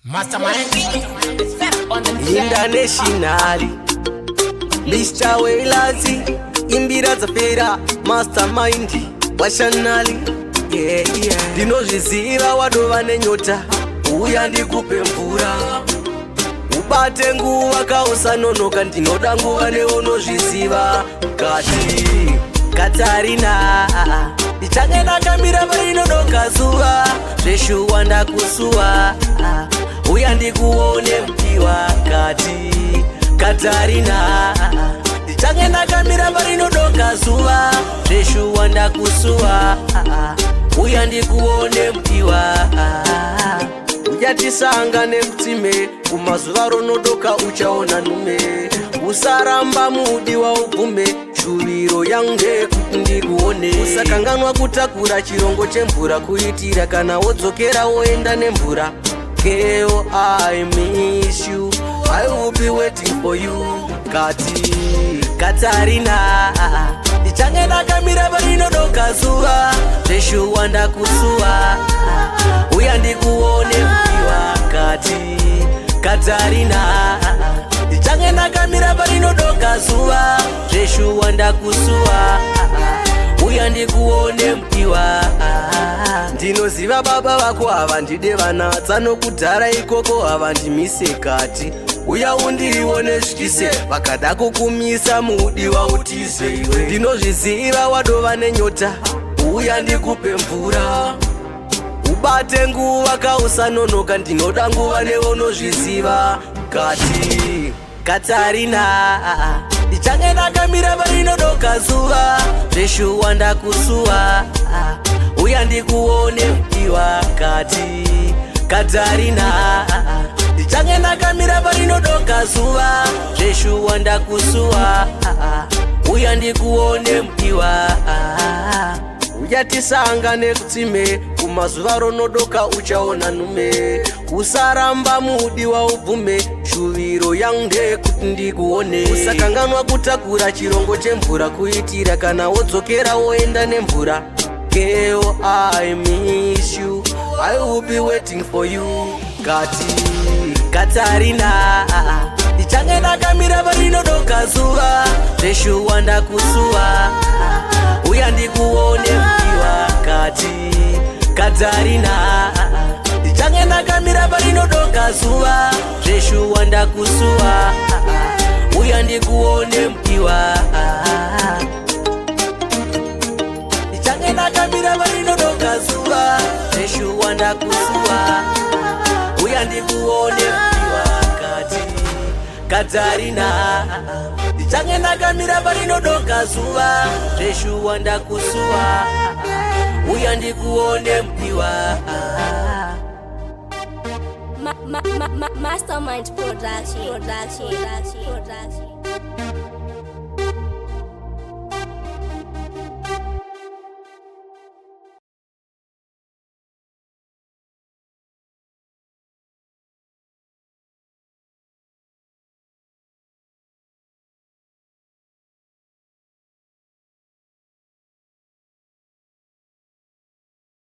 Mastermind internationally Mr. Wailazi imbira dzapera mastermind washanali ndinozviziva wadova nenyota uya ndikupe mvura ubate nguva kausanonoka ndinoda nguva neunozviziva kati Katarina ndichange ndakamira parinodoka zuva zveshuwa ndakusuwa uya ndikuone mdiwa kati Katarina ndichange ndakamira parinodoka zuva zveshuwa ndakusuwa uya ndikuone mdiwa uyatisangane mutime kumazuva ronodoka uchaona nhume usaramba mudiwa ubvume shuviro yangu ndikuone usakanganwa kutakura chirongo chemvura kuitira kana wodzokera woenda nemvura. Girl, I miss you, I will be waiting for you. Kati Katarina ndichange ndakamira parinodoka zuva zveshuwa ndakusuwa uya ndikuone mdiwa kati Katarina ndichange ndakamira parinodoka zuva zveshuwa ndakusuwa uya ndikuone mdiwa ndinoziva baba vako havandide vanatsa nokudhara ikoko havandimise kati uya undione zvikise vakada kukumisa mudiwa utize iwe ndinozviziva wadova nenyota uya ndikupe mvura ubate nguva kausanonoka ndinoda nguva neunozviziva kati Katarina ndichange ndakamira parinodoka zuva zveshuwa ndakusuwa uya ndikuone mdiwa kati Katarina ndichange ndakamira parinodoka zuva zveshuwa ndakusuwa uya ndikuone mdiwa uyatisangane kutsime kumazuva ronodoka uchaona nhume usaramba mudiwa ubvume shuviro yangu ndekuti ndikuone usakanganwa kutakura chirongo chemvura kuitira kana wodzokera woenda nemvura. Girl, I miss you, I will be waiting for you. Kati Katarina ndichange ndakamira parinodoka zuva zveshuwa ndakusuwa uya ndikuone mdiwa kati Katarina ndichange ndakamira parinodoka zuva zveshuwa ndakusuwa uya ndikuone mdiwa ndichange ndakamira parinodoka zuva zveshuwa ndakusuwa uya ndikuone mdiwa kati Katarina ndichange ndakamira parinodoka zuva zveshuwa ndakusuwa uya ndikuone mdiwa. Mastermind production.